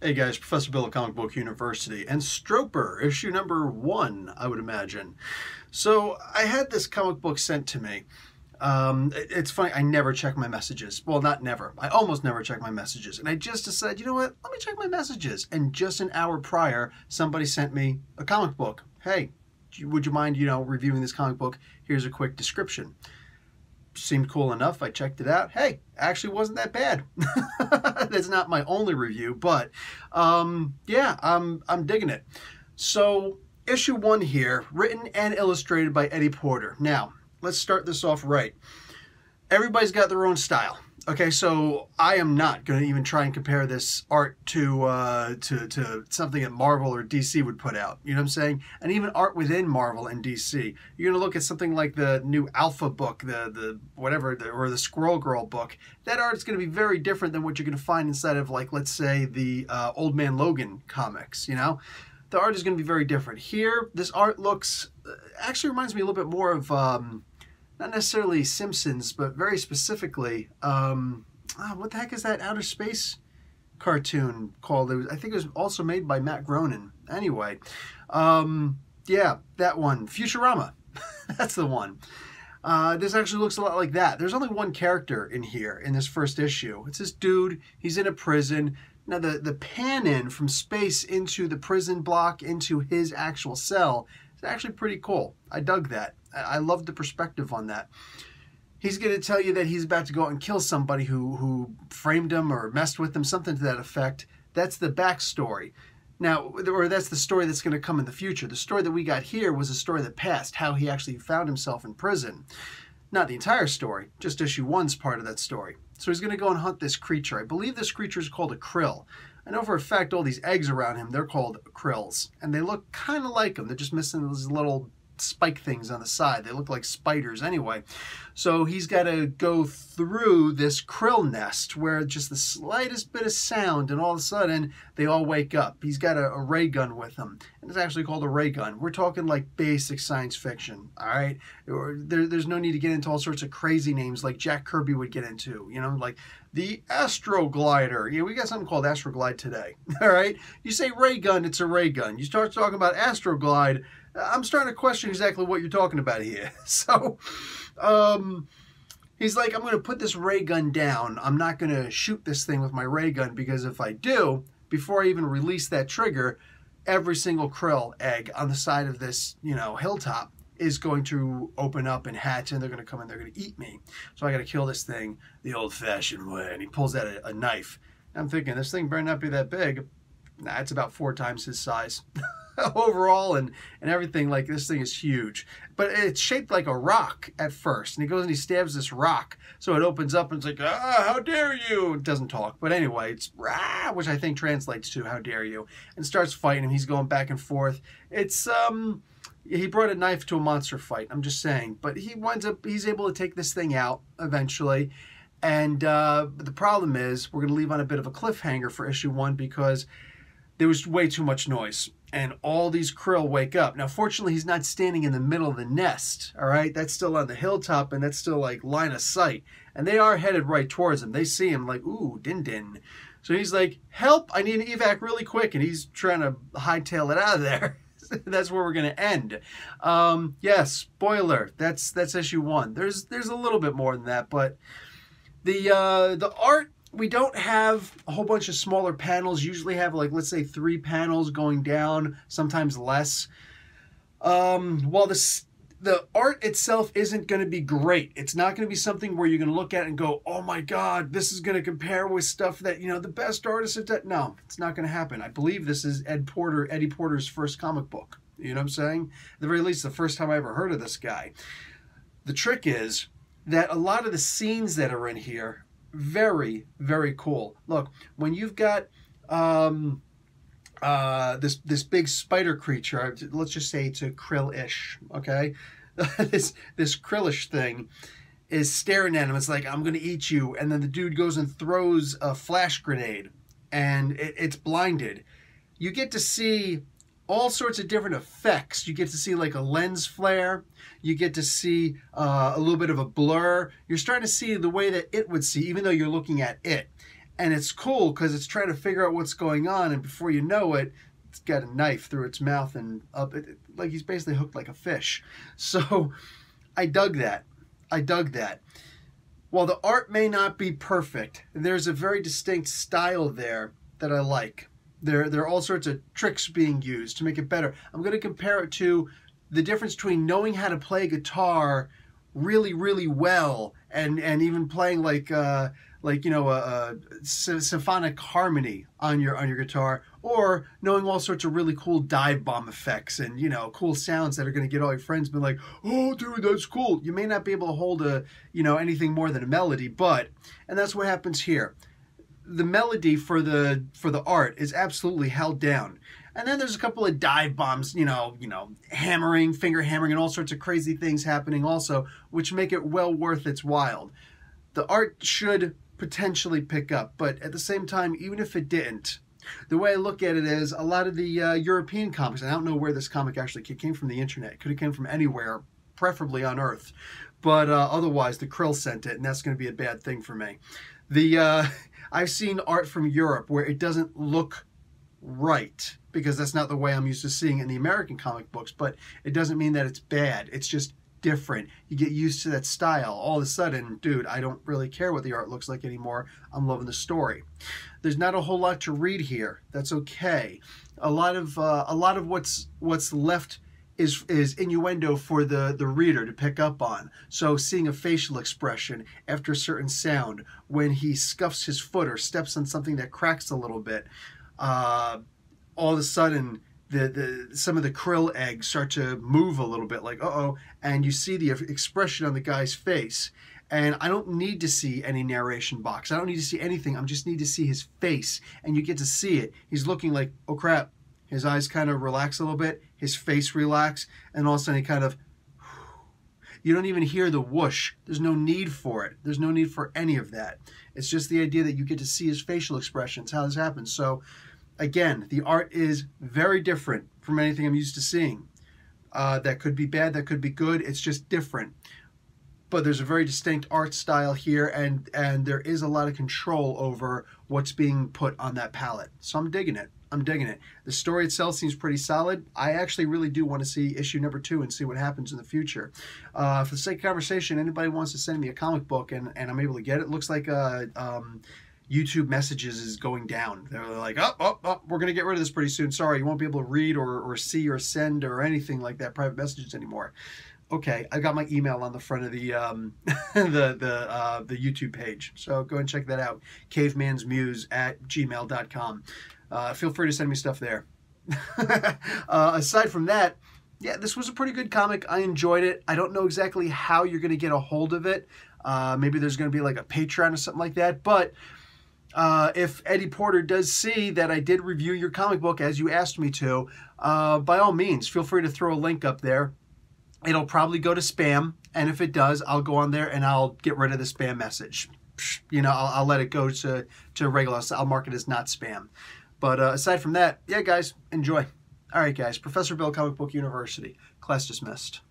Hey guys, Professor Bill of Comic Book University, and Stroper, issue number 1, I would imagine. So I had this comic book sent to me. It's funny, I never check my messages. Well, not never. I almost never check my messages. And I just decided, you know what, let me check my messages. And just an hour prior, somebody sent me a comic book. Hey, would you mind, reviewing this comic book? Here's a quick description. Seemed cool enough. I checked it out. Hey, actually wasn't that bad. That's not my only review, but yeah, I'm digging it. So issue 1 here, written and illustrated by Eddie Porter. Now, let's start this off right. Everybody's got their own style. Okay, so I am not going to even try and compare this art to something that Marvel or DC would put out. You know what I'm saying? And even art within Marvel and DC. You're going to look at something like the new Alpha book, or the Squirrel Girl book. That art is going to be very different than what you're going to find inside of, like, let's say, the Old Man Logan comics, The art is going to be very different. Here, this art looks, actually reminds me a little bit more of, not necessarily Simpsons, but very specifically, what the heck is that outer space cartoon called? I think it was also made by Matt Groening. Anyway, yeah, that one, Futurama. That's the one. This actually looks a lot like that. There's only one character in here in this first issue. It's this dude. He's in a prison. Now, the pan in from space into the prison block into his actual cell is actually pretty cool. I dug that. I love the perspective on that. He's going to tell you that he's about to go out and kill somebody who framed him or messed with him, something to that effect. That's the backstory. Now, or that's the story that's going to come in the future. The story that we got here was a story that passed, how he actually found himself in prison. Not the entire story, just issue 1's part of that story. So he's going to go and hunt this creature. I believe this creature is called a krill. I know for a fact all these eggs around him, they're called krills. And they look kind of like them. They're just missing those little spike things on the side. They look like spiders anyway. So he's got to go through this krill nest where just the slightest bit of sound and all of a sudden they all wake up. He's got a ray gun with him. And it's actually called a ray gun. We're talking like basic science fiction, all right? There's no need to get into all sorts of crazy names like Jack Kirby would get into, like the Astroglider. Yeah, we got something called Astroglide today, all right? You say ray gun, it's a ray gun. You start talking about Astroglide, I'm starting to question exactly what you're talking about here. So, he's like, I'm going to put this ray gun down. I'm not going to shoot this thing with my ray gun because if I do, before I even release that trigger, every single krill egg on the side of this, hilltop is going to open up and hatch, and they're going to come in, they're going to eat me. So I got to kill this thing the old-fashioned way. And he pulls out a knife. I'm thinking, this thing better not be that big. Nah, it's about 4 times his size. Overall and everything, like, this thing is huge, but it's shaped like a rock at first, and he goes and he stabs this rock, so it opens up and it's like, how dare you. It doesn't talk, but anyway, it's rah, which I think translates to how dare you, and starts fighting him. He's going back and forth. It's he brought a knife to a monster fight, I'm just saying, but he's able to take this thing out eventually. And the problem is we're going to leave on a bit of a cliffhanger for issue 1 because there was way too much noise. And all these krill wake up. Now, fortunately, he's not standing in the middle of the nest, all right? That's still on the hilltop, and that's still, like, line of sight. And they are headed right towards him. They see him like, ooh, din-din. So he's like, help, I need an evac really quick. And he's trying to hightail it out of there. That's where we're going to end. Yes, spoiler, that's issue 1. There's a little bit more than that, but the art, we don't have a whole bunch of smaller panels. Usually have, like, let's say 3 panels going down, sometimes less. While the art itself isn't going to be great. It's not going to be something where you're going to look at it and go, oh my God, this is going to compare with stuff that, the best artists have done. No, it's not going to happen. I believe this is Eddie Porter's first comic book. You know what I'm saying? At the very least, the first time I ever heard of this guy. The trick is that a lot of the scenes that are in here, very, very cool. Look, when you've got this big spider creature, let's just say it's a krill-ish, okay? this krillish thing is staring at him. It's like, I'm going to eat you. And then the dude goes and throws a flash grenade, and it's blinded. You get to see all sorts of different effects. You get to see like a lens flare. You get to see a little bit of a blur. You're starting to see the way that it would see, even though you're looking at it. And it's cool because it's trying to figure out what's going on, and before you know it, it's got a knife through its mouth and up, like he's basically hooked like a fish. So I dug that. I dug that. While the art may not be perfect, there's a very distinct style there that I like. There are all sorts of tricks being used to make it better. I'm going to compare it to the difference between knowing how to play guitar really, really well and even playing like you know, a symphonic harmony on your guitar, or knowing all sorts of really cool dive bomb effects and, you know, cool sounds that are going to get all your friends be like, oh dude, that's cool. You may not be able to hold you know, anything more than a melody, and that's what happens here. The melody for the art is absolutely held down. And then there's a couple of dive bombs, you know, hammering, finger hammering, and all sorts of crazy things happening also, which make it well worth its while. The art should potentially pick up, but at the same time, even if it didn't, the way I look at it is a lot of the European comics, and I don't know where this comic actually came from, the internet. It could have come from anywhere, preferably on Earth, but otherwise the Krill sent it, and that's going to be a bad thing for me. I've seen art from Europe where it doesn't look right, because that's not the way I'm used to seeing it in the American comic books, but it doesn't mean that it's bad. It's just different. You get used to that style. All of a sudden, dude, I don't really care what the art looks like anymore. I'm loving the story. There's not a whole lot to read here. That's okay. A lot of what's left is innuendo for the reader to pick up on. So seeing a facial expression after a certain sound, when he scuffs his foot or steps on something that cracks a little bit, all of a sudden some of the krill eggs start to move a little bit, like uh-oh, and you see the expression on the guy's face. And I don't need to see any narration box. I don't need to see anything. I just need to see his face, and you get to see it. He's looking like, oh crap. His eyes kind of relax a little bit, his face relax, and all of a sudden he kind of, you don't even hear the whoosh. There's no need for it. There's no need for any of that. It's just the idea that you get to see his facial expressions, how this happens. So again, the art is very different from anything I'm used to seeing. That could be bad, that could be good. It's just different. But there's a very distinct art style here, and there is a lot of control over what's being put on that palette. So I'm digging it. I'm digging it. The story itself seems pretty solid. I actually really do want to see issue number 2 and see what happens in the future. For the sake of conversation, anybody wants to send me a comic book and I'm able to get it, looks like YouTube messages is going down. They're like, oh, we're going to get rid of this pretty soon. Sorry, you won't be able to read or see or send or anything like that, private messages anymore. Okay, I got my email on the front of the the YouTube page, so go and check that out. cavemansmuse@gmail.com. Feel free to send me stuff there. Aside from that, yeah, this was a pretty good comic. I enjoyed it. I don't know exactly how you're going to get a hold of it. Maybe there's going to be like a Patreon or something like that. But if Eddie Porter does see that I did review your comic book as you asked me to, by all means, feel free to throw a link up there. It'll probably go to spam, and if it does, I'll go on there and I'll get rid of the spam message. You know, I'll let it go to regular. I'll mark it as not spam. But aside from that, yeah, guys, enjoy. All right, guys, Professor Bill, Comic Book University. Class dismissed.